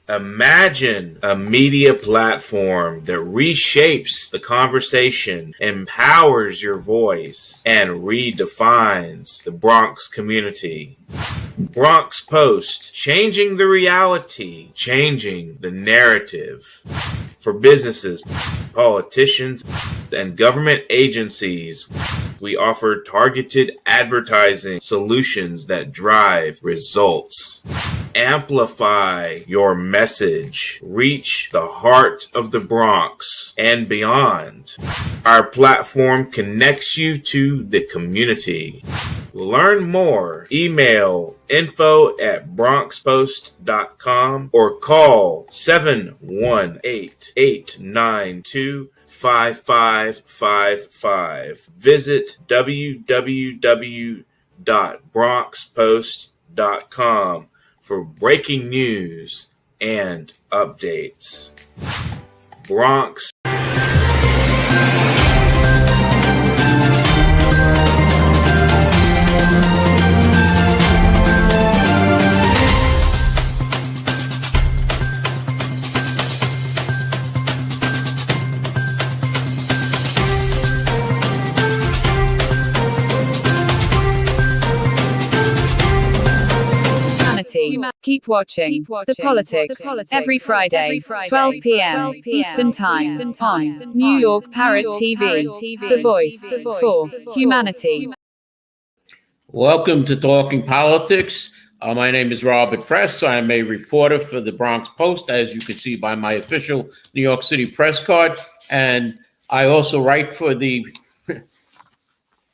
Imagine a media platform that reshapes the conversation, empowers your voice, and redefines the Bronx community. Bronx Post, changing the reality, changing the narrative. For businesses, politicians, and government agencies, we offer targeted advertising solutions that drive results. Amplify your message. Reach the heart of the Bronx and beyond. Our platform connects you to the community. Learn more. Email info@bronxpost.com or call 718-892-5555. Visit www.bronxpost.com for breaking news and updates. Bronx. Keep watching The Politics every Friday, 12 p.m. Eastern Time on New York Parrot TV, the voice for humanity. Welcome to Talking Politics. My name is Robert Press. I am a reporter for the Bronx Post, as you can see by my official New York City press card. And I also write for the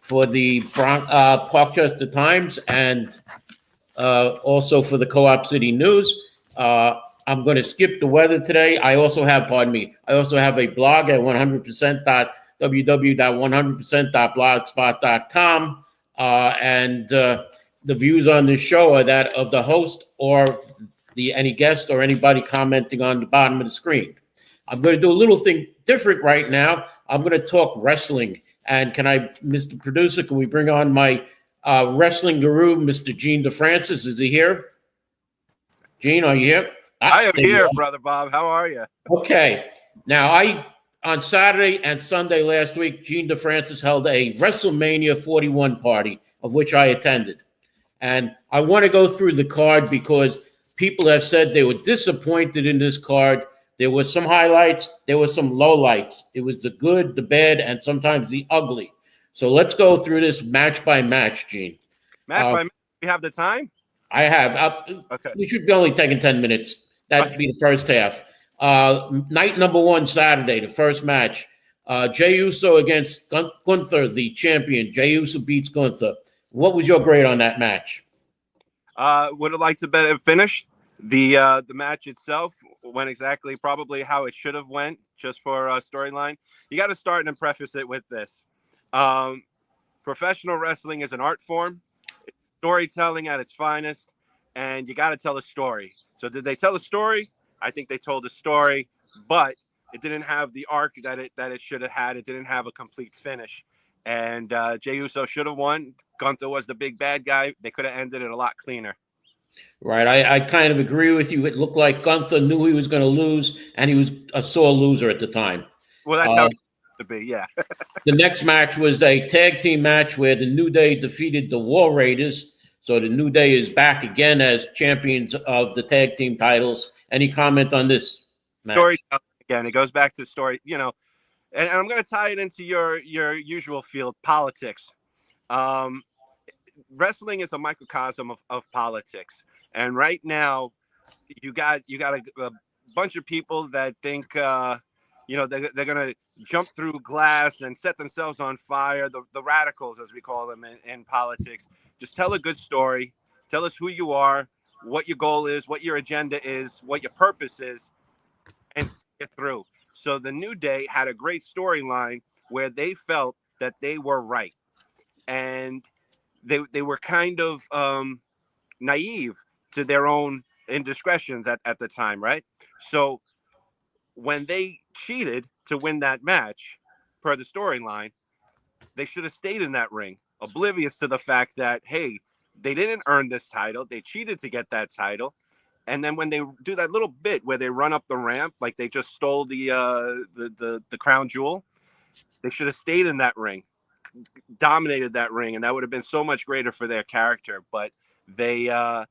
Parkchester Times and also for the Co-op City News. I'm going to skip the weather today. I also have a blog at 100%.blogspot.com. And the views on this show are that of the host or any guest or anybody commenting on the bottom of the screen. I'm going to do a little thing different right now. I'm going to talk wrestling. And Mr. Producer, can we bring on my wrestling guru, Mr. Gene DeFrancis? Is he here? Gene, are you here? I am here, Brother Bob. How are you? Okay. Now, on Saturday and Sunday last week, Gene DeFrancis held a WrestleMania 41 party, of which I attended. And I want to go through the card because people have said they were disappointed in this card. There were some highlights. There were some lowlights. It was the good, the bad, and sometimes the ugly. So let's go through this match by match, Gene. Match by match? You have the time? I have. Okay. We should be only taking 10 minutes. That'd be the first half. Night number one, Saturday, the first match. Jey Uso against Gunther, the champion. Jey Uso beats Gunther. What was your grade on that match? Would have liked to bet it finished. The match itself went exactly probably how it should have went, just for storyline. You got to start and preface it with this. Professional wrestling is an art form. It's storytelling at its finest, and you got to tell a story. So did they tell a story? I think they told a story, but it didn't have the arc that it should have had. It didn't have a complete finish. And Jey Uso should have won. Gunther was the big bad guy. They could have ended it a lot cleaner. Right. I kind of agree with you. It looked like Gunther knew he was going to lose, and he was a sore loser at the time. Well, that's how it to be, yeah. The next match was a tag team match where the New Day defeated the War Raiders. So the New Day is back again as champions of the tag team titles. Any comment on this match? Story again. It goes back to story, and I'm going to tie it into your usual field, politics. Wrestling is a microcosm of politics, and right now you got a bunch of people that think they're gonna jump through glass and set themselves on fire. The radicals, as we call them in politics. Just tell a good story. Tell us who you are, what your goal is, what your agenda is, what your purpose is, and see it through. So the New Day had a great storyline where they felt that they were right, and they were kind of naive to their own indiscretions at the time, right? So when they cheated to win that match, per the storyline, they should have stayed in that ring, oblivious to the fact that, hey, they didn't earn this title. They cheated to get that title. And then when they do that little bit where they run up the ramp, like they just stole the crown jewel, they should have stayed in that ring, dominated that ring, and that would have been so much greater for their character. But they, I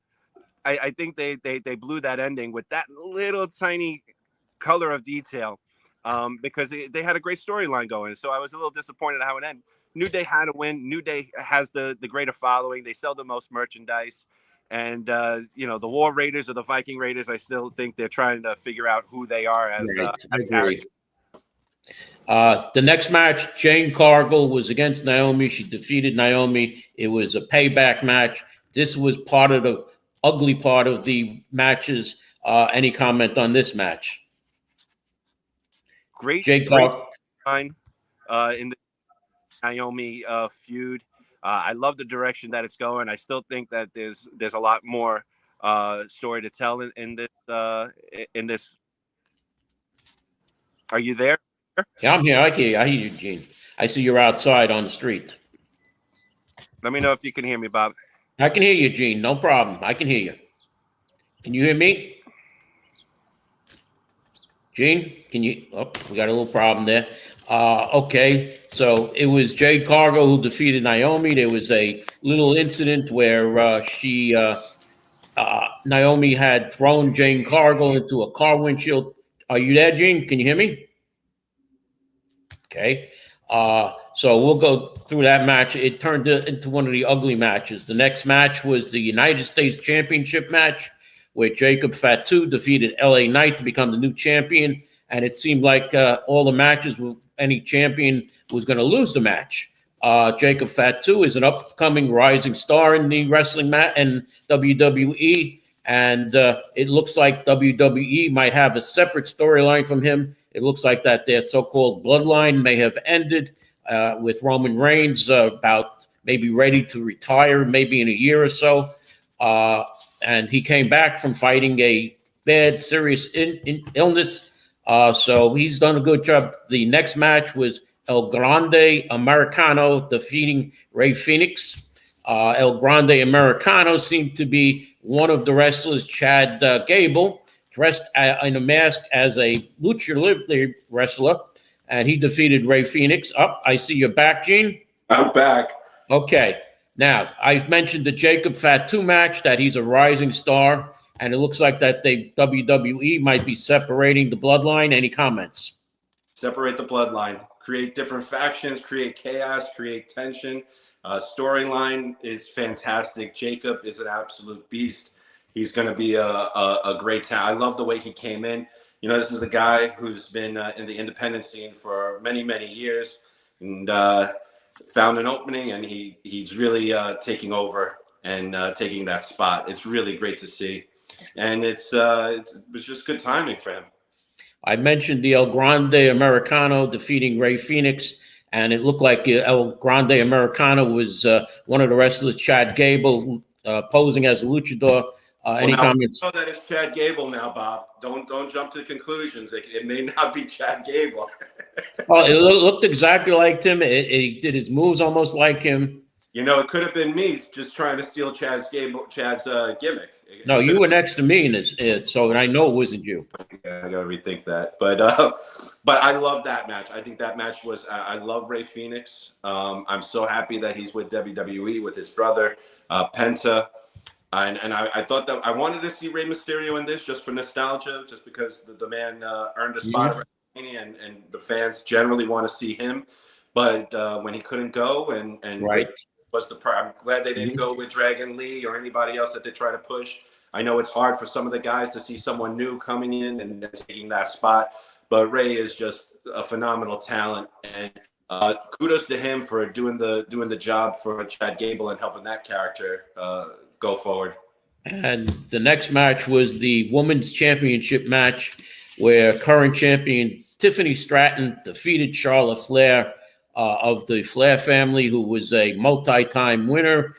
think they blew that ending with that little tiny color of detail, because they had a great storyline going. So I was a little disappointed how it ended. New Day had to win. New Day has the greater following. They sell the most merchandise. And, the War Raiders or the Viking Raiders, I still think they're trying to figure out who they are as characters. The next match, Jane Cargill was against Naomi. She defeated Naomi. It was a payback match. This was part of the ugly part of the matches. Any comment on this match? Great line in the Naomi feud. I love the direction that it's going. I still think that there's a lot more story to tell in this. Are you there? Yeah, I'm here. I hear you, Gene. I see you're outside on the street. Let me know if you can hear me, Bob. I can hear you, Gene. No problem. I can hear you. Can you hear me? Gene, can you? Oh, we got a little problem there. Okay, so it was Jade Cargill who defeated Naomi. There was a little incident where Naomi had thrown Jane Cargill into a car windshield. Are you there, Gene? Can you hear me? Okay. So we'll go through that match. It turned into one of the ugly matches. The next match was the United States Championship match, where Jacob Fatu defeated LA Knight to become the new champion. And it seemed like all the matches, any champion was going to lose the match. Jacob Fatu is an upcoming rising star in the wrestling match and WWE. And it looks like WWE might have a separate storyline from him. It looks like that their so-called bloodline may have ended with Roman Reigns about maybe ready to retire, maybe in a year or so. And he came back from fighting a bad, serious illness. So he's done a good job. The next match was El Grande Americano defeating Rey Fenix. El Grande Americano seemed to be one of the wrestlers, Chad Gable, dressed in a mask as a lucha libre wrestler, and he defeated Rey Fenix. I see you're back, Gene. I'm back. Okay. Now, I mentioned the Jacob Fatu match, that he's a rising star, and it looks like that WWE might be separating the bloodline. Any comments? Separate the bloodline. Create different factions, create chaos, create tension. Storyline is fantastic. Jacob is an absolute beast. He's going to be a great talent. I love the way he came in. This is a guy who's been in the independent scene for many, many years, and found an opening, and he's really taking over and taking that spot. It's really great to see, and it was just good timing for him. I mentioned the El Grande Americano defeating Rey Fenix, and it looked like El Grande Americano was one of the wrestlers, Chad Gable, posing as a luchador. Any comments? I know that it's Chad Gable now, Bob. Don't jump to conclusions. It may not be Chad Gable. Oh, it looked exactly like him. He did his moves almost like him. It could have been me just trying to steal Chad's gimmick. No, you were next to me, so I know it wasn't you. Yeah, I gotta rethink that. But I love that match. I think that match was. I love Rey Fenix. I'm so happy that he's with WWE with his brother Penta. And I thought that I wanted to see Rey Mysterio in this just for nostalgia, just because the man earned a spot at WrestleMania, and the fans generally want to see him. But when he couldn't go, and right. I'm glad they didn't go with Dragon Lee or anybody else that they try to push. I know it's hard for some of the guys to see someone new coming in and taking that spot, but Rey is just a phenomenal talent, and kudos to him for doing the job for Chad Gable and helping that character go forward. And the next match was the Women's Championship match, where current champion Tiffany Stratton defeated Charlotte Flair of the Flair family, who was a multi-time winner,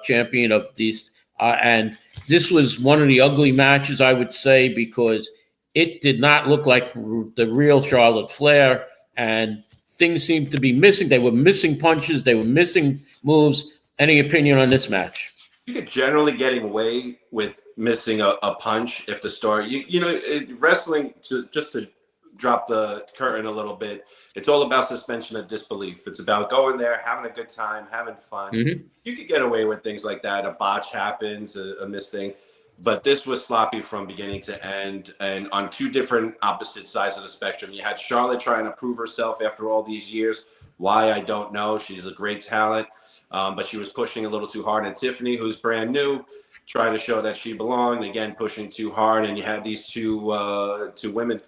champion of these. And this was one of the ugly matches, I would say, because it did not look like the real Charlotte Flair, and things seemed to be missing. They were missing punches. They were missing moves. Any opinion on this match? You could generally getting away with missing a punch if the story, wrestling, just to drop the curtain a little bit, it's all about suspension of disbelief. It's about going there, having a good time, having fun. Mm-hmm. You could get away with things like that. A botch happens, a missed thing. But this was sloppy from beginning to end, and on two different opposite sides of the spectrum. You had Charlotte trying to prove herself after all these years. Why, I don't know. She's a great talent, but she was pushing a little too hard. And Tiffany, who's brand new, trying to show that she belonged, again, pushing too hard. And you had these two women.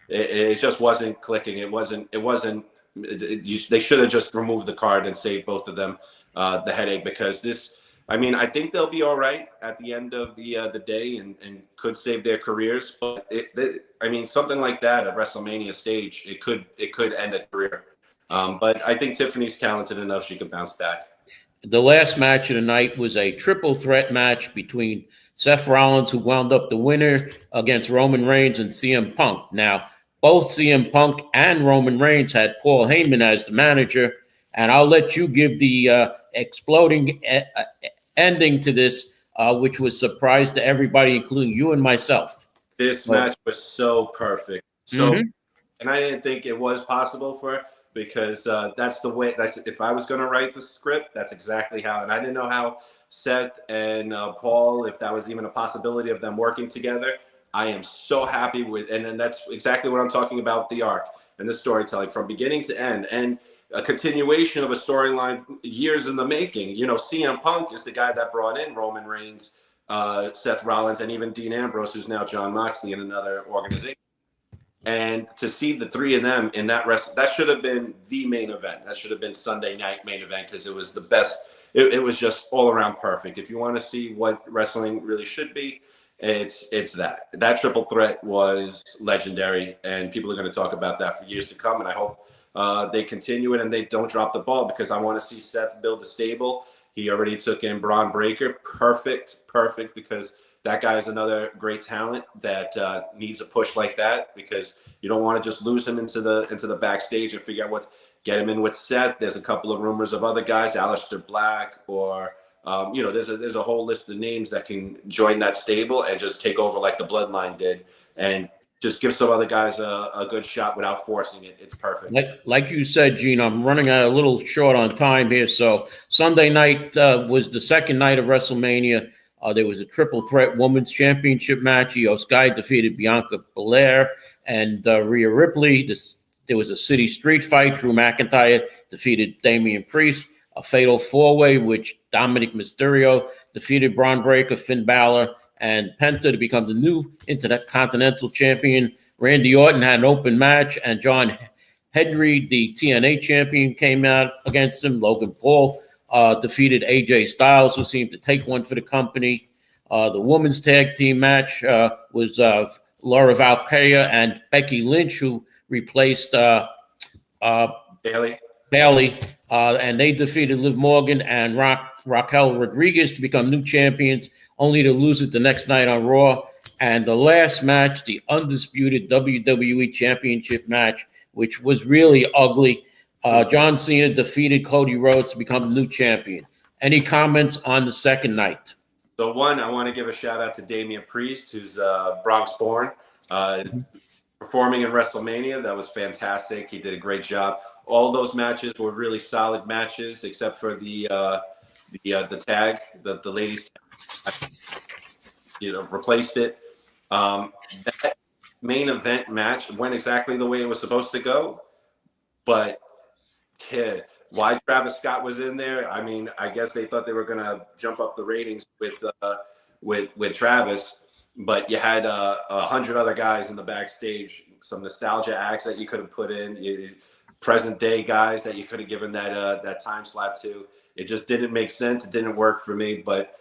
It just wasn't clicking. They should have just removed the card and saved both of them the headache, because this, I think they'll be all right at the end of the day and could save their careers. But something like that at WrestleMania stage, it could end a career. But I think Tiffany's talented enough; she could bounce back. The last match of the night was a triple threat match between Seth Rollins, who wound up the winner, against Roman Reigns and CM Punk. Now, both CM Punk and Roman Reigns had Paul Heyman as the manager, and I'll let you give the exploding ending to this, which was surprise to everybody, including you and myself. This match was so perfect. And I didn't think it was possible for her, because that's the way. If I was going to write the script, that's exactly how. And I didn't know how Seth and Paul, if that was even a possibility of them working together. I am so happy with, and then that's exactly what I'm talking about, the arc and the storytelling from beginning to end, and a continuation of a storyline years in the making. CM Punk is the guy that brought in Roman Reigns, Seth Rollins, and even Dean Ambrose, who's now Jon Moxley in another organization. And to see the three of them in that that should have been the main event. That should have been Sunday night main event, because it was the best. It was just all around perfect. If you want to see what wrestling really should be, it's that triple threat was legendary, and people are going to talk about that for years to come. And I hope they continue it and they don't drop the ball, because I want to see Seth build a stable. He already took in Braun Breaker. Perfect, because that guy is another great talent that needs a push like that, because you don't want to just lose him into the backstage and figure out get him in with Seth. There's a couple of rumors of other guys, Aleister Black, or there's a whole list of names that can join that stable and just take over like the Bloodline did, and just give some other guys a good shot without forcing it. It's perfect. Like you said, Gene, I'm running a little short on time here. So Sunday night was the second night of WrestleMania. There was a triple threat women's championship match. Io Sky defeated Bianca Belair and Rhea Ripley. There was a city street fight. Drew McIntyre defeated Damian Priest. A fatal four-way, which Dominic Mysterio defeated Braun Breaker, Finn Balor, and Penta to become the new Intercontinental Champion. Randy Orton had an open match, and John Henry, the TNA champion, came out against him. Logan Paul defeated AJ Styles, who seemed to take one for the company. The women's tag team match was Laura Valkyria and Becky Lynch, who replaced Bailey. And they defeated Liv Morgan and Raquel Rodriguez to become new champions, only to lose it the next night on Raw. And the last match, the undisputed WWE Championship match, which was really ugly. John Cena defeated Cody Rhodes to become the new champion. Any comments on the second night? So one, I want to give a shout out to Damian Priest, who's Bronx born, performing in WrestleMania. That was fantastic. He did a great job. All those matches were really solid matches, except for the tag, the ladies, replaced it. That main event match went exactly the way it was supposed to go, but why Travis Scott was in there? I guess they thought they were gonna jump up the ratings with Travis, but you had 100 other guys in the backstage, some nostalgia acts that you could have put in, present day guys that you could have given that time slot to. It just didn't make sense. It didn't work for me, but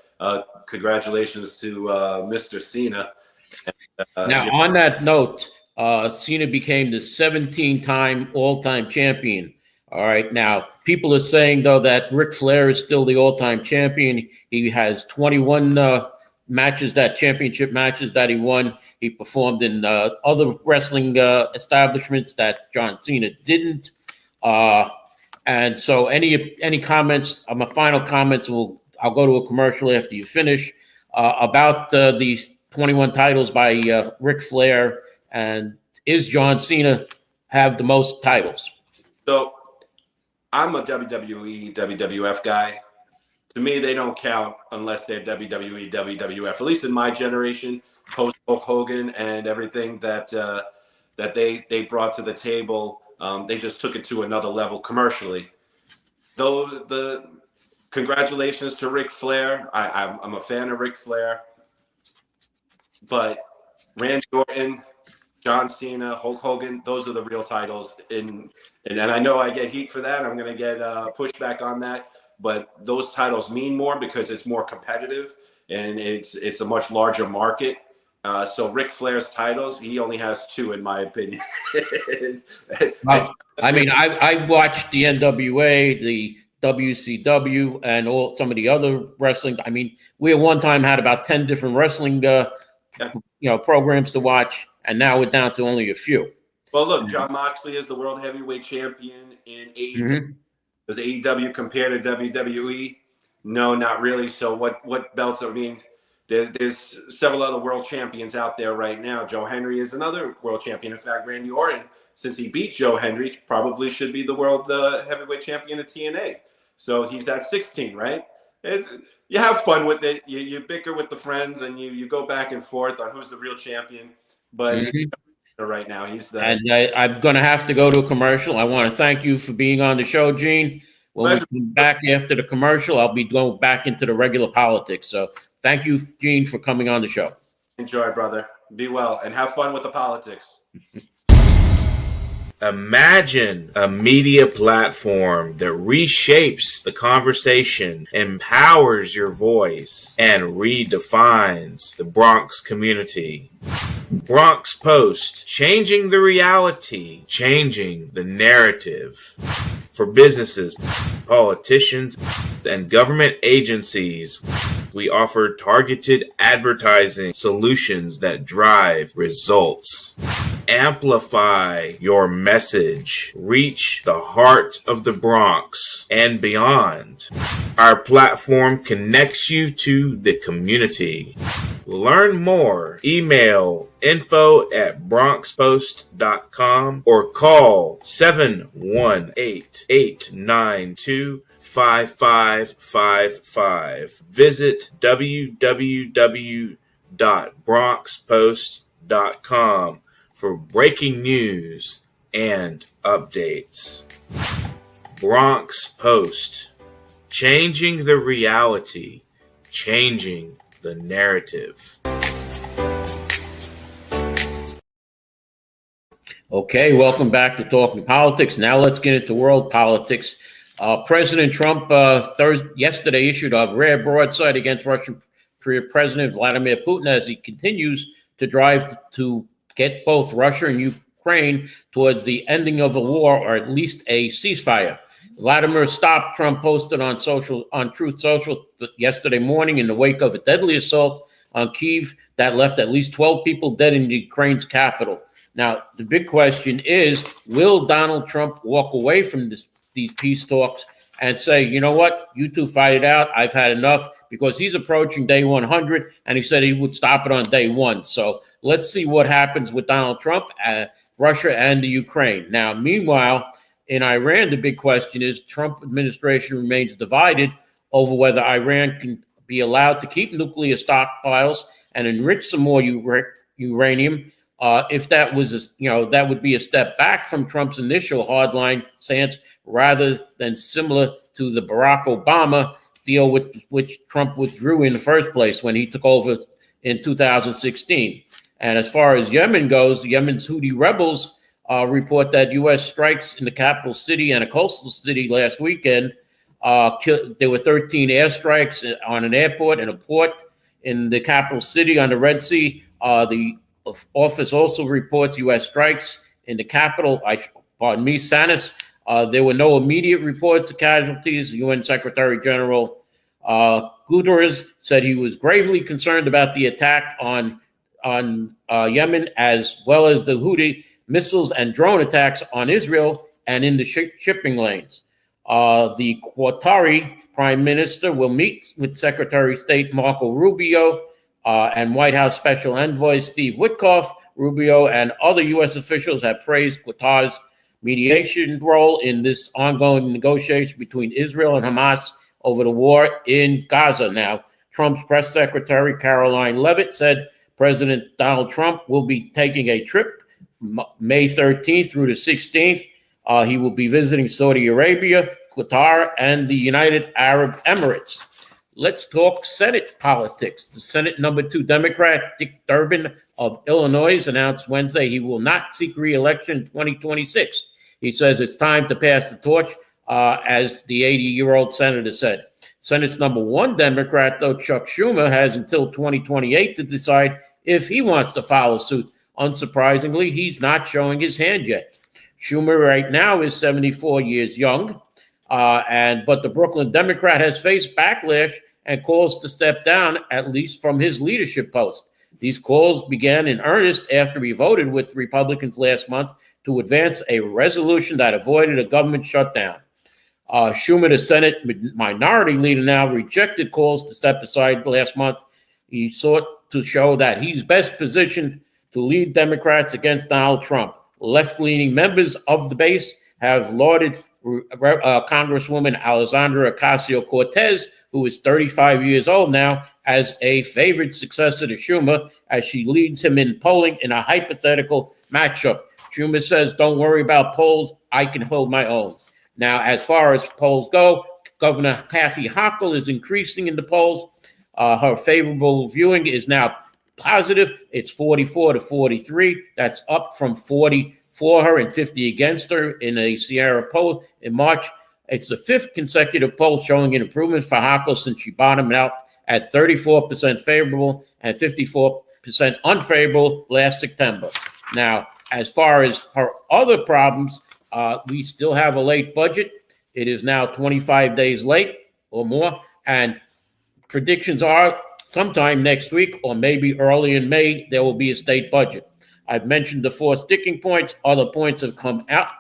congratulations to Mr. Cena. Now, on that note, Cena became the 17-time all-time champion. All right. Now, people are saying, though, that Ric Flair is still the all-time champion. He has 21 matches, championship matches that he won. He performed in other wrestling establishments that John Cena didn't. And so any comments, my final comments, I'll go to a commercial after you finish. about these 21 titles by Ric Flair, and is John Cena have the most titles? So I'm a WWE, WWF guy. To me, they don't count unless they're WWE, WWF. At least in my generation, post Hulk Hogan and everything that that they brought to the table, they just took it to another level commercially. Though the congratulations to Ric Flair. I'm a fan of Ric Flair, but Randy Orton, John Cena, Hulk Hogan, those are the real titles. And I know I get heat for that. I'm going to get pushback on that. But those titles mean more because it's more competitive and it's a much larger market. So Ric Flair's titles, he only has 2, in my opinion. I mean, I watched the NWA, the WCW, and some of the other wrestling. I mean, we at one time had about 10 different wrestling, programs to watch, and now we're down to only a few. Well, look, Jon Moxley is the world heavyweight champion in AEW. Mm-hmm. Does AEW compare to WWE? No, not really. So what belts? I mean, there's several other world champions out there right now. Joe Henry is another world champion. In fact, Randy Orton, since he beat Joe Henry, probably should be the world heavyweight champion of TNA. So he's at 16, right? You have fun with it. You bicker with the friends, and you go back and forth on who's the real champion. But right now, he's the. And I'm going to have to go to a commercial. I want to thank you for being on the show, Gene. When we come back after the commercial, I'll be going back into the regular politics. So thank you, Gene, for coming on the show. Enjoy, brother. Be well and have fun with the politics. Imagine a media platform that reshapes the conversation, empowers your voice, and redefines the Bronx community. Bronx Post, changing the reality, changing the narrative. For businesses, politicians, and government agencies, we offer targeted advertising solutions that drive results. Amplify your message. Reach the heart of the Bronx and beyond. Our platform connects you to the community. Learn more. Email info@bronxpost.com or call 718-892-5555. Visit www.bronxpost.com for breaking news and updates. Bronx Post, changing the reality, changing the narrative. Okay, welcome back to Talking Politics. Now let's get into world politics. President Trump yesterday issued a rare broadside against Russian President Vladimir Putin as he continues to drive to get both Russia and Ukraine towards the ending of the war, or at least a ceasefire. Vladimir stopped, Trump posted on Truth Social yesterday morning in the wake of a deadly assault on Kyiv that left at least 12 people dead in Ukraine's capital. Now, the big question is, will Donald Trump walk away from these peace talks and say, you know what, you two fight it out, I've had enough, because he's approaching day 100, and he said he would stop it on day 1. So let's see what happens with Donald Trump, Russia, and the Ukraine. Now, meanwhile, in Iran, the big question is Trump administration remains divided over whether Iran can be allowed to keep nuclear stockpiles and enrich some more uranium. If that was, that would be a step back from Trump's initial hardline stance, rather than similar to the Barack Obama deal with which Trump withdrew in the first place when he took over in 2016. And as far as Yemen goes, Yemen's Houthi rebels report that U.S. strikes in the capital city and a coastal city last weekend. There were 13 airstrikes on an airport and a port in the capital city on the Red Sea. The office also reports U.S. strikes in the capital, Sanis. There were no immediate reports of casualties. UN Secretary General Guterres said he was gravely concerned about the attack on Yemen, as well as the Houthi missiles and drone attacks on Israel and in the shipping lanes. The Qatari Prime Minister will meet with Secretary of State Marco Rubio and White House Special Envoy Steve Witkoff. Rubio and other U.S. officials have praised Qatar's mediation role in this ongoing negotiation between Israel and Hamas over the war in Gaza. Now, Trump's press secretary, Caroline Leavitt, said President Donald Trump will be taking a trip May 13th through the 16th. He will be visiting Saudi Arabia, Qatar, and the United Arab Emirates. Let's talk Senate politics. The Senate number 2 Democrat, Dick Durbin of Illinois, announced Wednesday he will not seek re-election in 2026. He says it's time to pass the torch, as the 80-year-old senator said. Senate's number 1 Democrat, though, Chuck Schumer, has until 2028 to decide if he wants to follow suit. Unsurprisingly, he's not showing his hand yet. Schumer right now is 74 years young, but the Brooklyn Democrat has faced backlash and calls to step down, at least from his leadership post. These calls began in earnest after he voted with Republicans last month to advance a resolution that avoided a government shutdown. Schumer, the Senate minority leader, now rejected calls to step aside last month. He sought to show that he's best positioned to lead Democrats against Donald Trump. Left-leaning members of the base have lauded Congresswoman Alexandria Ocasio-Cortez, who is 35 years old now, as a favored successor to Schumer, as she leads him in polling in a hypothetical matchup. Schumer says, "Don't worry about polls. I can hold my own." Now, as far as polls go, Governor Kathy Hochul is increasing in the polls. Her favorable viewing is now positive. It's 44 to 43. That's up from 40 for her and 50 against her in a Sierra poll in March. It's the 5th consecutive poll showing an improvement for Hochul since she bottomed out at 34% favorable and 54% unfavorable last September. Now, as far as her other problems, we still have a late budget. It is now 25 days late or more, and predictions are sometime next week or maybe early in May, there will be a state budget. I've mentioned the 4 sticking points. Other points have come out.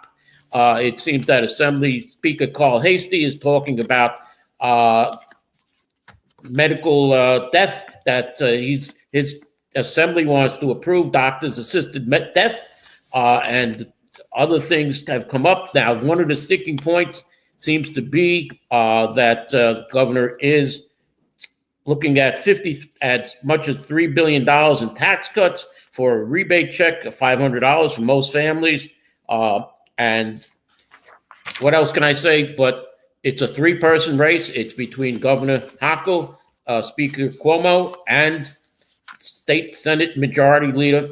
It seems that Assembly Speaker Carl Hastie is talking about medical death, that his Assembly wants to approve doctors' assisted death, and other things have come up. Now, one of the sticking points seems to be that the governor is looking at as much as $3 billion in tax cuts for a rebate check of $500 for most families. And what else can I say? But it's a 3-person race. It's between Governor Hochul, Speaker Cuomo, and State Senate Majority Leader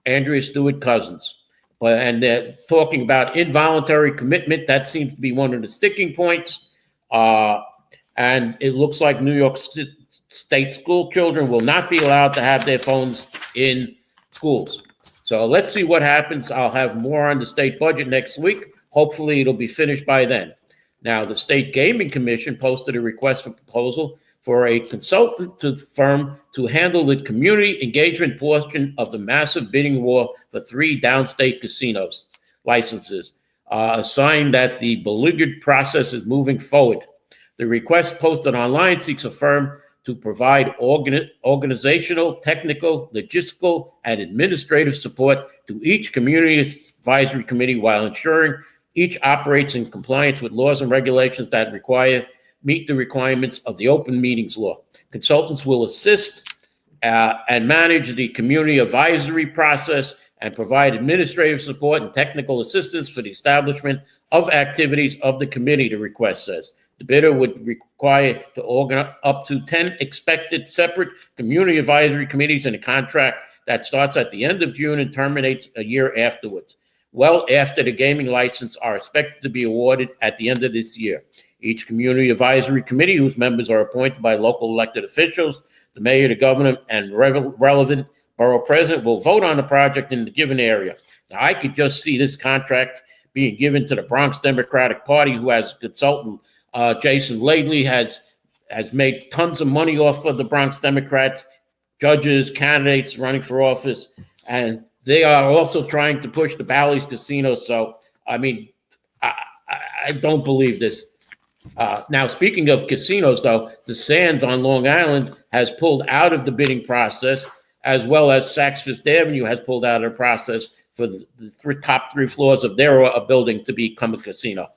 Andrea Stewart Cousins. And they're talking about involuntary commitment. That seems to be one of the sticking points. And it looks like New York State school children will not be allowed to have their phones in schools. So let's see what happens. I'll have more on the state budget next week. Hopefully it'll be finished by then. Now, the State Gaming Commission posted a request for proposal for a consultant firm to handle the community engagement portion of the massive bidding war for 3 downstate casinos licenses, a sign that the beleaguered process is moving forward. The request posted online seeks a firm to provide organizational, technical, logistical, and administrative support to each community advisory committee while ensuring each operates in compliance with laws and regulations that meet the requirements of the Open Meetings Law. Consultants will assist and manage the community advisory process and provide administrative support and technical assistance for the establishment of activities of the committee, the request says. The bidder would require to organize up to 10 expected separate community advisory committees in a contract that starts at the end of June and terminates a year afterwards, well after the gaming license are expected to be awarded at the end of this year. Each community advisory committee, whose members are appointed by local elected officials, the mayor, the governor, and relevant borough president, will vote on the project in the given area. Now, I could just see this contract being given to the Bronx Democratic Party, who has a consultant. Jason Lately has made tons of money off of the Bronx Democrats, judges, candidates running for office, and they are also trying to push the Bally's Casino. So, I mean, I don't believe this. Now, speaking of casinos, though, the Sands on Long Island has pulled out of the bidding process, as well as Saks Fifth Avenue has pulled out of the process for the top three floors of their building to become a casino.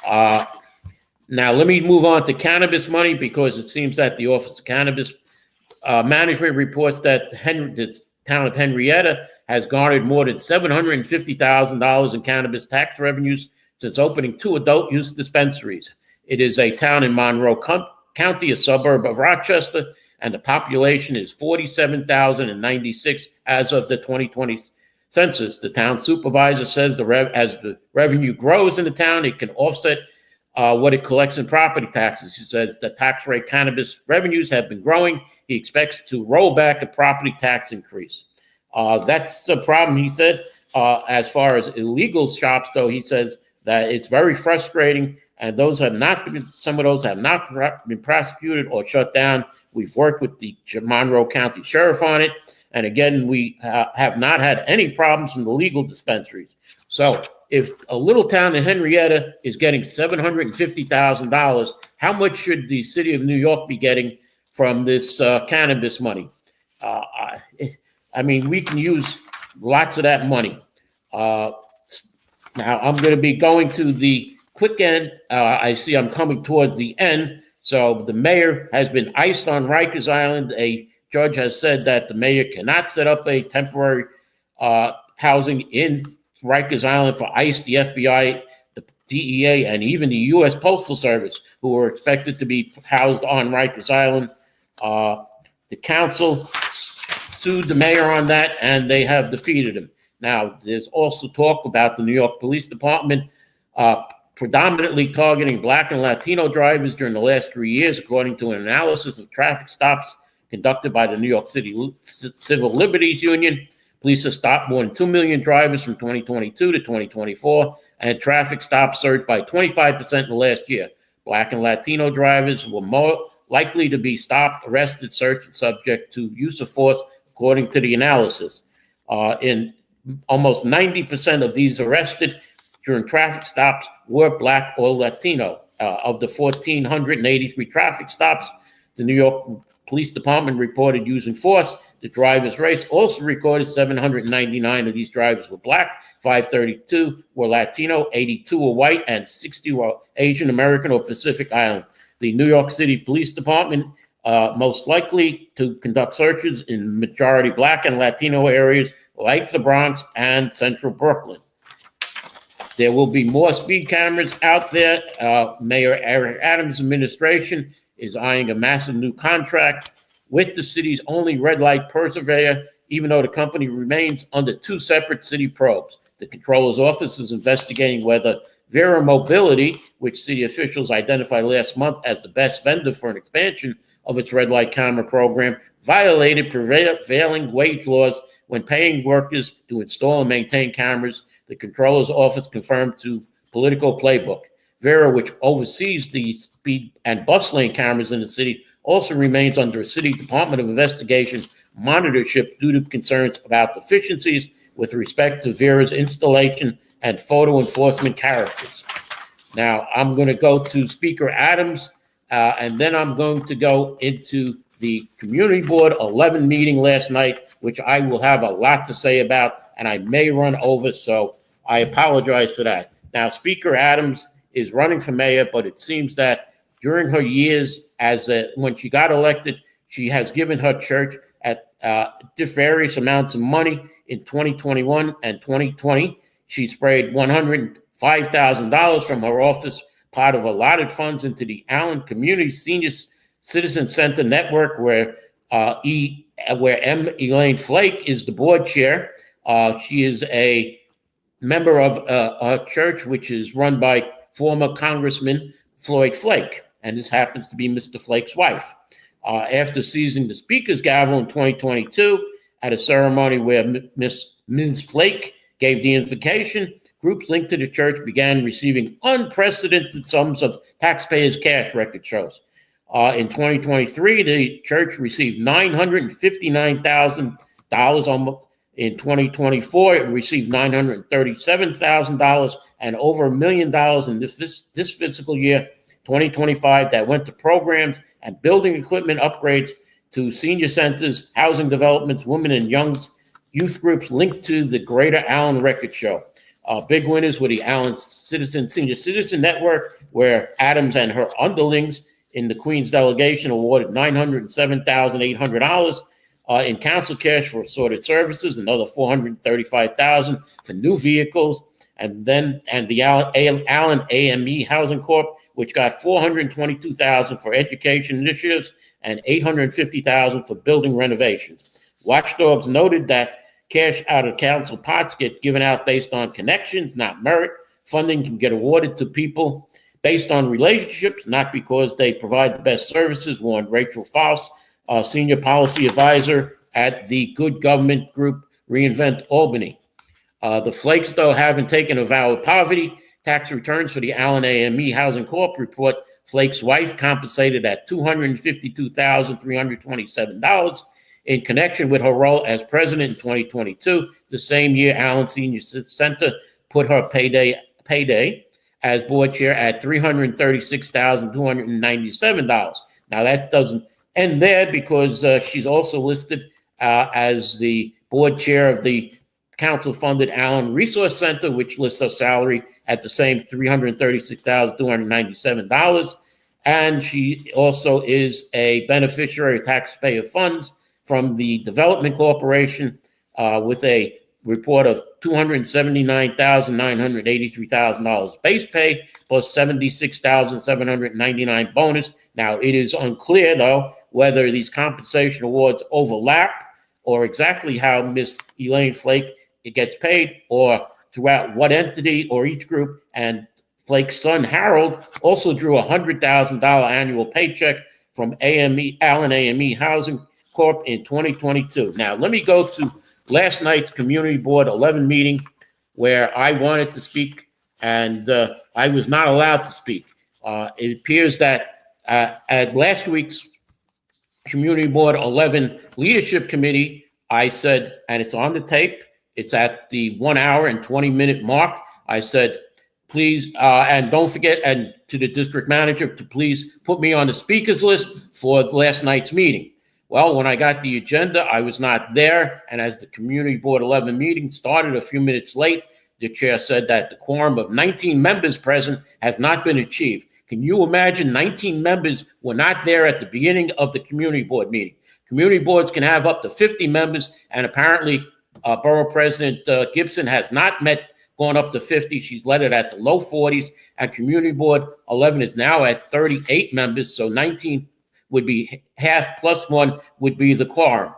Now, let me move on to cannabis money, because it seems that the Office of Cannabis Management reports that the town of Henrietta has garnered more than $750,000 in cannabis tax revenues since opening 2 adult use dispensaries. It is a town in Monroe County, a suburb of Rochester, and the population is 47,096 as of the 2020 census. The town supervisor says as the revenue grows in the town, it can offset what it collects in property taxes. He says the tax rate cannabis revenues have been growing. He expects to roll back a property tax increase. That's the problem, he said. As far as illegal shops, though, he says that it's very frustrating, and some of those have not been prosecuted or shut down. We've worked with the Monroe County Sheriff on it, and again, we have not had any problems from the legal dispensaries. So if a little town in Henrietta is getting $750,000, how much should the city of New York be getting from this cannabis money? I mean, we can use lots of that money. Now, I'm going to be going to the quick end. I see I'm coming towards the end. So the mayor has been iced on Rikers Island. A judge has said that the mayor cannot set up a temporary housing in Rikers Island for ICE, the FBI, the DEA, and even the U.S. Postal Service, who are expected to be housed on Rikers Island. The council sued the mayor on that, and they have defeated him. Now, there's also talk about the New York Police Department predominantly targeting Black and Latino drivers during the last 3 years, according to an analysis of traffic stops conducted by the New York City Civil Liberties Union. Police have stopped more than 2 million drivers from 2022 to 2024, and traffic stops surged by 25% in the last year. Black and Latino drivers were more likely to be stopped, arrested, searched, and subject to use of force, according to the analysis. In almost 90% of these arrested during traffic stops were Black or Latino. Of the 1,483 traffic stops, the New York Police Department reported using force. The driver's race also recorded 799 of these drivers were Black, 532 were Latino, 82 were white, and 60 were Asian American or Pacific Island. The New York City Police Department most likely to conduct searches in majority Black and Latino areas like the Bronx and central Brooklyn. There will be more speed cameras out there. Mayor Eric Adams' administration is eyeing a massive new contract with the city's only red light purveyor, even though the company remains under 2 separate city probes. The controller's office is investigating whether Vera Mobility, which city officials identified last month as the best vendor for an expansion of its red light camera program, violated prevailing wage laws when paying workers to install and maintain cameras. The controller's office confirmed to Political Playbook. Vera, which oversees the speed and bus lane cameras in the city, also remains under a city Department of Investigation monitorship due to concerns about deficiencies with respect to Vera's installation and photo enforcement characters. Now, I'm going to go to Speaker Adams, and then I'm going to go into the Community Board 11 meeting last night, which I will have a lot to say about, and I may run over, so I apologize for that. Now, Speaker Adams is running for mayor, but it seems that during her years when she got elected, she has given her church at various amounts of money. In 2021 and 2020, she sprayed $105,000 from her office pot of allotted funds into the Allen Community Senior Citizen Center Network, where M. Elaine Flake is the board chair. She is a member of a church which is run by former Congressman Floyd Flake, and this happens to be Mr. Flake's wife. After seizing the speaker's gavel in 2022 at a ceremony where Ms. Flake gave the invocation, groups linked to the church began receiving unprecedented sums of taxpayers' cash, record shows. In 2023, the church received $959,000. In 2024, it received $937,000 and over $1 million in this fiscal year, 2025 that went to programs and building equipment upgrades to senior centers, housing developments, women and young youth groups linked to the Greater Allen Record Show. Big winners were the Allen Senior Citizen Network, where Adams and her underlings in the Queens delegation awarded $907,800 in council cash for assorted services, another $435,000 for new vehicles, and the Allen AME Housing Corp, which got $422,000 for education initiatives and $850,000 for building renovations. Watchdogs noted that cash out of council pots get given out based on connections, not merit. Funding can get awarded to people based on relationships, not because they provide the best services, warned Rachel Foss, senior policy advisor at the Good Government Group Reinvent Albany. The Flakes, though, haven't taken a vow of poverty. Tax returns for the Allen AME Housing Corp report Flake's wife compensated at $252,327 in connection with her role as president in 2022. The same year, Allen Senior Center put her payday as board chair at $336,297. Now, that doesn't end there because she's also listed as the board chair of the council-funded Allen Resource Center, which lists her salary at the same $336,297. And she also is a beneficiary of taxpayer funds from the Development Corporation with a report of $279,983,000 base pay plus $76,799 bonus. Now, it is unclear, though, whether these compensation awards overlap or exactly how Miss Elaine Flake gets paid or throughout what entity or each group. And Flake's son, Harold, also drew a $100,000 annual paycheck from Allen AME Housing Corp in 2022. Now, let me go to last night's Community Board 11 meeting where I wanted to speak and I was not allowed to speak. It appears that at last week's Community Board 11 Leadership Committee, I said, and it's on the tape, it's at the 1 hour and 20-minute mark, I said, please, and don't forget, and to the district manager, to please put me on the speakers list for last night's meeting. Well, when I got the agenda, I was not there, and as the Community Board 11 meeting started a few minutes late, the chair said that the quorum of 19 members present has not been achieved. Can you imagine 19 members were not there at the beginning of the Community Board meeting? Community boards can have up to 50 members, and apparently Borough President Gibson has not gone up to 50. She's led it at the low 40s, and Community Board 11 is now at 38 members, so 19 would be half plus one would be the quorum.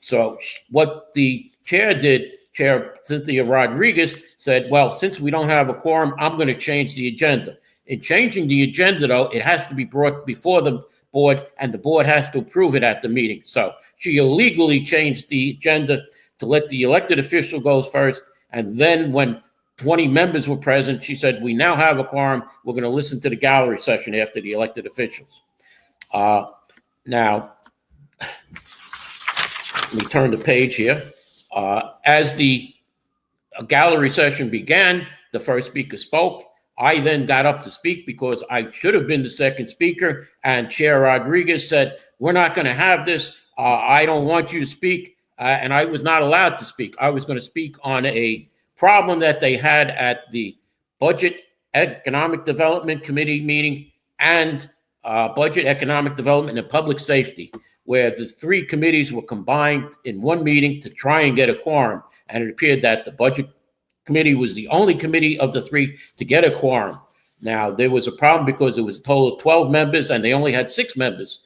So what the chair did, Chair Cynthia Rodriguez, said, well, since we don't have a quorum, I'm going to change the agenda. In changing the agenda, though, it has to be brought before the board, and the board has to approve it at the meeting. So she illegally changed the agenda to let the elected official go first, and then when 20 members were present, she said, we now have a quorum. We're going to listen to the gallery session after the elected officials. Now, let me turn the page here. As the gallery session began, the first speaker spoke. I then got up to speak because I should have been the second speaker, and Chair Rodriguez said, we're not going to have this. I don't want you to speak, and I was not allowed to speak. I was going to speak on a problem that they had at the Budget Economic Development Committee meeting and Budget, Economic Development, and Public Safety, where the three committees were combined in one meeting to try and get a quorum. And it appeared that the Budget Committee was the only committee of the three to get a quorum. Now, there was a problem because it was a total of 12 members, and they only had 6 members.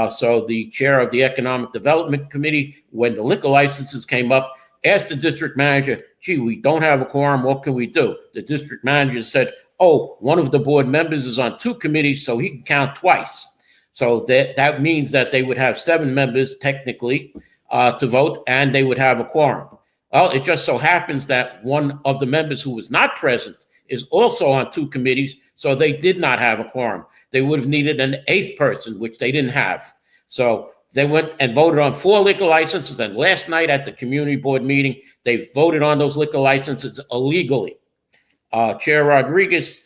So the chair of the Economic Development Committee, when the liquor licenses came up, asked the district manager, gee, we don't have a quorum. What can we do? The district manager said, oh, one of the board members is on 2 committees, so he can count twice. So that means that they would have 7 members technically to vote, and they would have a quorum. Well, it just so happens that one of the members who was not present is also on 2 committees, so they did not have a quorum. They would have needed an 8th person, which they didn't have. So they went and voted on 4 liquor licenses, and last night at the community board meeting, they voted on those liquor licenses illegally. Chair Rodriguez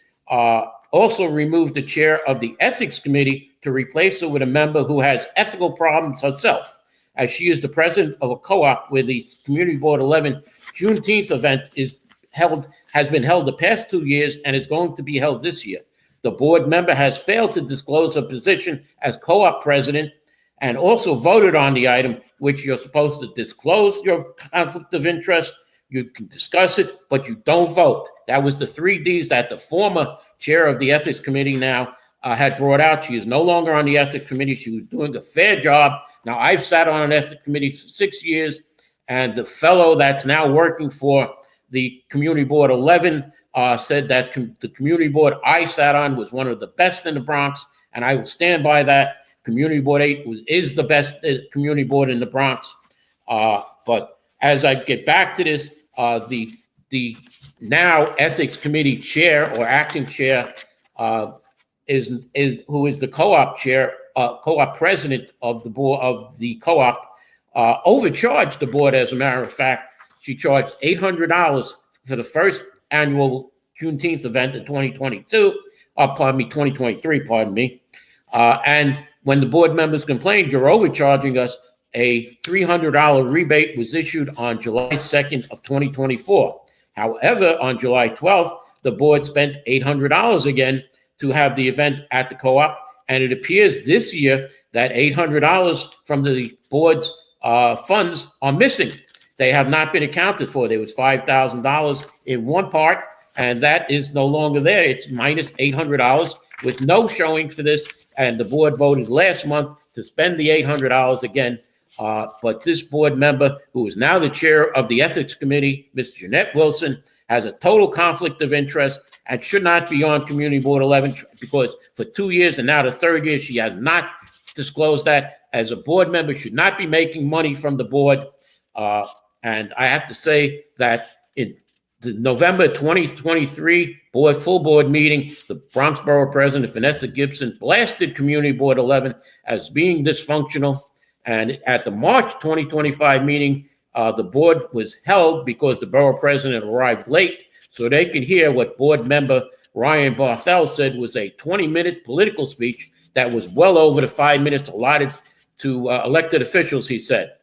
also removed the chair of the Ethics Committee to replace her with a member who has ethical problems herself, as she is the president of a co-op where the Community Board 11 Juneteenth event has been held the past 2 years and is going to be held this year. The board member has failed to disclose her position as co-op president and also voted on the item, which you're supposed to disclose your conflict of interest. You can discuss it, but you don't vote. That was the 3 Ds that the former chair of the Ethics Committee now had brought out. She is no longer on the Ethics Committee. She was doing a fair job. Now, I've sat on an Ethics Committee for 6 years, and the fellow that's now working for the Community Board 11 said that the Community Board I sat on was one of the best in the Bronx, and I will stand by that. Community Board 8 is the best community board in the Bronx. But as I get back to this, the now Ethics Committee chair or acting chair is who is the co-op chair, co-op president of the board of the co-op, overcharged the board. As a matter of fact, she charged $800 for the first annual Juneteenth event in 2023, and when the board members complained, you're overcharging us, a $300 rebate was issued on July 2nd of 2024. However, on July 12th, the board spent $800 again to have the event at the co-op, and it appears this year that $800 from the board's funds are missing. They have not been accounted for. There was $5,000 in one part, and that is no longer there. It's minus $800 with no showing for this, and the board voted last month to spend the $800 again. But this board member, who is now the chair of the Ethics Committee, Ms. Jeanette Wilson, has a total conflict of interest and should not be on Community Board 11 because for 2 years and now the third year, she has not disclosed that. As a board member, should not be making money from the board. And I have to say that in the November 2023 full board meeting, the Bronx Borough President, Vanessa Gibson, blasted Community Board 11 as being dysfunctional. And at the March 2025 meeting, the board was held because the borough president arrived late, so they could hear what board member Ryan Barthel said was a 20-minute political speech that was well over the 5 minutes allotted to elected officials, he said.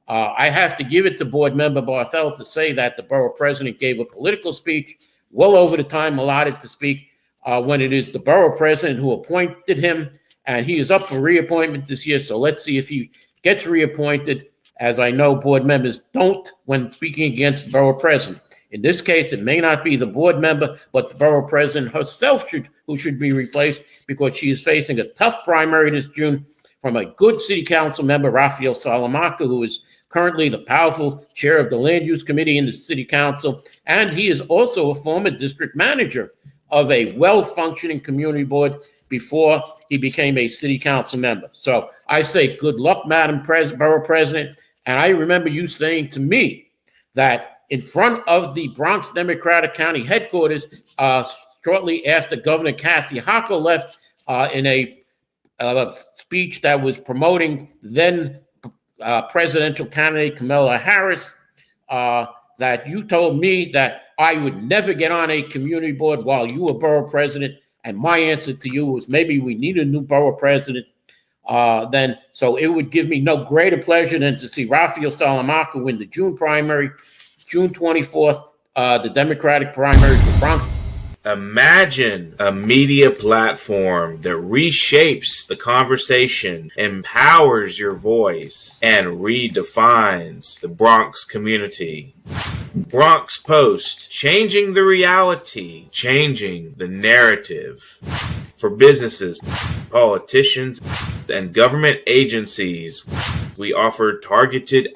I have to give it to board member Barthel to say that the borough president gave a political speech well over the time allotted to speak when it is the borough president who appointed him, and he is up for reappointment this year. So let's see if he gets reappointed, as I know board members don't when speaking against the borough president. In this case, it may not be the board member, but the borough president herself who should be replaced because she is facing a tough primary this June from a good city council member, Raphael Salamanca, who is currently the powerful chair of the Land Use Committee in the City Council, and he is also a former district manager of a well-functioning community board before he became a City Council member. So I say good luck, Madam Borough President, and I remember you saying to me that in front of the Bronx Democratic County headquarters, shortly after Governor Kathy Hochul left in a speech that was promoting then presidential candidate Kamala Harris, that you told me that I would never get on a community board while you were borough president. And my answer to you was maybe we need a new borough president then. So it would give me no greater pleasure than to see Raphael Salamanca win the June primary, June 24th, the Democratic primary for Bronx. Imagine a media platform that reshapes the conversation, empowers your voice, and redefines the Bronx community. Bronx Post, changing the reality, changing the narrative. For businesses, politicians, and government agencies, we offer targeted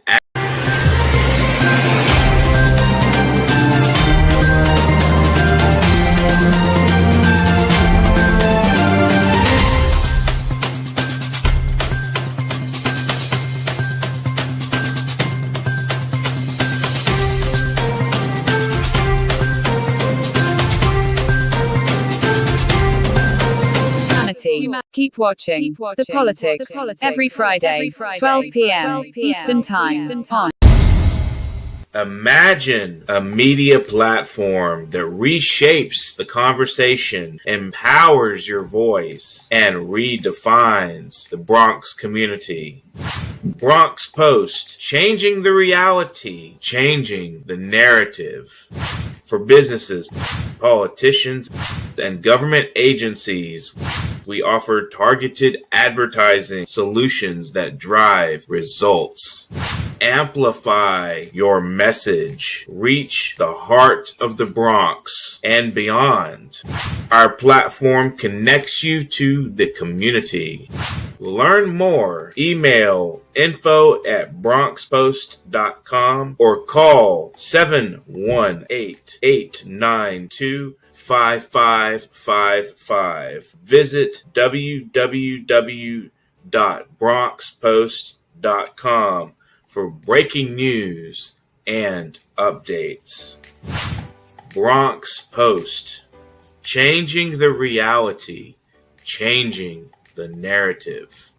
Keep watching The Politics every Friday, 12 p.m. Eastern Time on Imagine a media platform that reshapes the conversation, empowers your voice, and redefines the Bronx community. Bronx Post, changing the reality, changing the narrative. For businesses, politicians, and government agencies, we offer targeted advertising solutions that drive results. Amplify your message. Reach the heart of the Bronx and beyond. Our platform connects you to the community. Learn more. Email info@bronxpost.com or call 718-892-5555. Visit www.bronxpost.com for breaking news and updates. Bronx Post, changing the reality, changing the narrative.